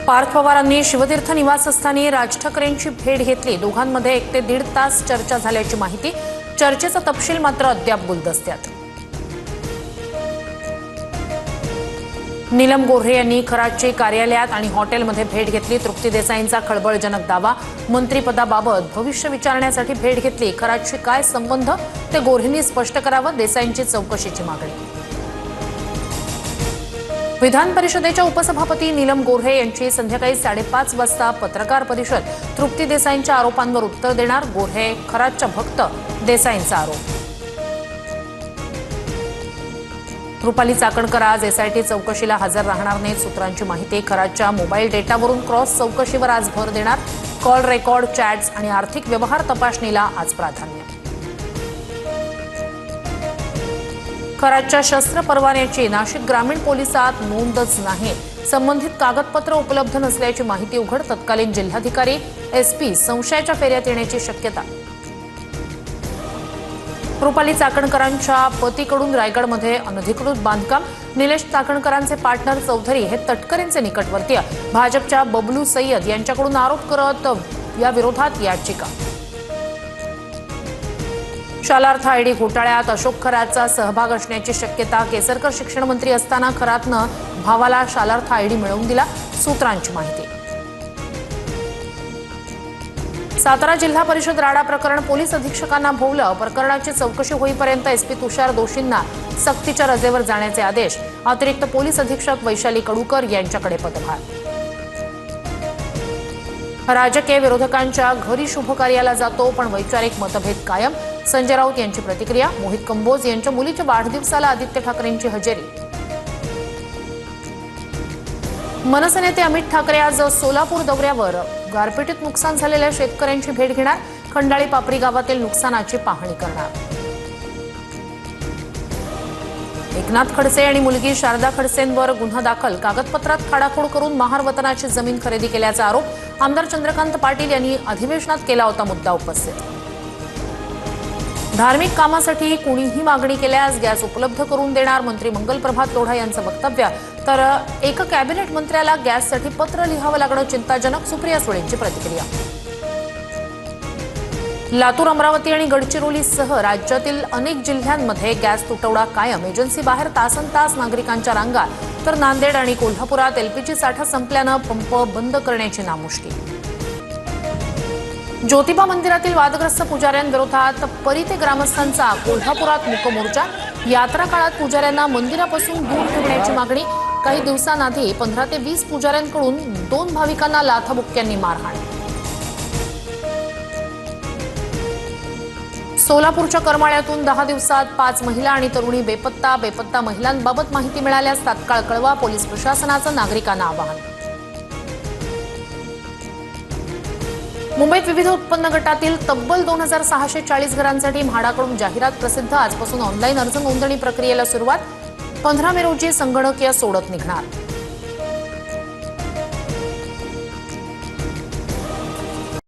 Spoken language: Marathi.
पार्थ पवारांनी शिवतीर्थ निवासस्थानी राज ठाकरेंची भेट घेतली। दोघांमध्ये 1 ते 1.5 तास चर्चा झाल्याची माहिती। चर्चेचा तपशील मात्र अद्याप गुलदस्त्यात। नीलम गोऱ्हे यांनी खरातची कार्यालयात आणि हॉटेलमध्ये भेट घेतली। तृप्ती देसाईंचा खळबळजनक दावा। मंत्रिपदाबाबत भविष्य विचारण्यासाठी भेट घेतली। खरातशी काय संबंध ते गोऱ्हेंनी स्पष्ट करावं, देसाईंची चौकशीची मागणी। विधान परिषदेच्या उपसभापती नीलम गोऱ्हे यांची संध्याकाळी 5:30 वाजता पत्रकार परिषद। तृप्ती देसाईंच्या आरोपांवर उत्तर देणार गोऱ्हे। खरातच्या भक्त, देसाईंचा आरोप। रुपाली चाकणकर आज एसआयटी चौकशीला हजर राहणार नाहीत, सूत्रांची माहिती। खरातच्या मोबाईल डेटावरून क्रॉस चौकशीवर आज भर देणार। कॉल रेकॉर्ड, चॅट्स आणि आर्थिक व्यवहार तपासणीला आज प्राधान्य। खरातच्या शस्त्र परवान्याची नाशिक ग्रामीण पोलिसात नोंदच नाही। संबंधित कागदपत्र उपलब्ध नसल्याची माहिती उघड। तत्कालीन जिल्हाधिकारी एसपी संशयाच्या फेऱ्यात येण्याची शक्यता। रुपाली चाकणकरांच्या पतीकडून रायगडमध्ये अनधिकृत बांधकाम। निलेश चाकणकरांचे पार्टनर चौधरी हे तटकरेंचे निकटवर्तीय। भाजपच्या बबलू सय्यद यांच्याकडून आरोप करत या विरोधात याचिका। शालार्थ आयडी घोटाळ्यात अशोक खरातचा सहभाग असण्याची शक्यता। केसरकर शिक्षण मंत्री असताना खरातनं भावाला शालार्थ आयडी मिळवून दिला, सूत्रांची माहिती। सातारा जिल्हा परिषद राडा प्रकरण पोलीस अधीक्षकांना भोवलं। प्रकरणाची चौकशी होईपर्यंत एसपी तुषार दोशींना सक्तीच्या रजेवर जाण्याचे आदेश। अतिरिक्त पोलीस अधीक्षक वैशाली कडूकर यांच्याकडे पदभार। राजकीय विरोधकांच्या घरी शुभकार्याला जातो पण वैचारिक मतभेद कायम। संजय राऊत यांची प्रतिक्रिया। मोहित कंबोज यांच्या मुलीच्या वाढदिवसाला आदित्य ठाकरेंची हजेरी। मनसे नेते अमित ठाकरे आज सोलापूर दौऱ्यावर। गारपिटीत नुकसान झालेल्या शेतकऱ्यांची भेट घेणार। खंडाळी पापरी गावातील नुकसानाची पाहणी करणार। एकनाथ खडसे आणि मुलगी शारदा खडसेंवर गुन्हा दाखल। कागदपत्रात खाडाखोड करून महार वतनाची जमीन खरेदी केल्याचा आरोप। आमदार चंद्रकांत पाटील यांनी अधिवेशनात केला होता मुद्दा उपस्थित। धार्मिक कामासाठी कुणीही मागणी केल्यास गॅस उपलब्ध करून देणार, मंत्री मंगल प्रभात लोढा यांचं वक्तव्य। तर एका कॅबिनेट मंत्र्याला गॅससाठी पत्र लिहावं लागणं चिंताजनक, सुप्रिया सुळेंची प्रतिक्रिया। लातूर, अमरावती आणि गडचिरोलीसह राज्यातील अनेक जिल्ह्यांमध्ये गॅस तुटवडा कायम। एजन्सी बाहेर तासनतास नागरिकांच्या रांगा। तर नांदेड आणि कोल्हापुरात एलपीजी साठा संपल्यानं पंप बंद करण्याची नामुष्की। ज्योतिबा मंदिरातील वादग्रस्त पुजाऱ्यांविरोधात परिते ग्रामस्थांचा कोल्हापुरात मूक मोर्चा। यात्रा काळात पुजाऱ्यांना मंदिरापासून दूर ठेवण्याची मागणी। काही दिवसांआधी 15 ते 20 पुजाऱ्यांकडून 2 भाविकांना लाथाबुक्क्यांनी मारहाण। सोलापूरच्या करमाळ्यातून 10 दिवसात 5 महिला आणि तरुणी बेपत्ता। बेपत्ता महिलांबाबत माहिती मिळाल्यास तात्काळ कळवा, पोलीस प्रशासनाचं नागरिकांना आवाहन। मुंबईत विविध उत्पन्न गटातील तब्बल 2640 घरांसाठी म्हाडाकडून जाहिरात प्रसिद्ध। आजपासून ऑनलाईन अर्ज नोंदणी प्रक्रियेला सुरुवात। 15 मे रोजी संगणकीय सोडत निघणार।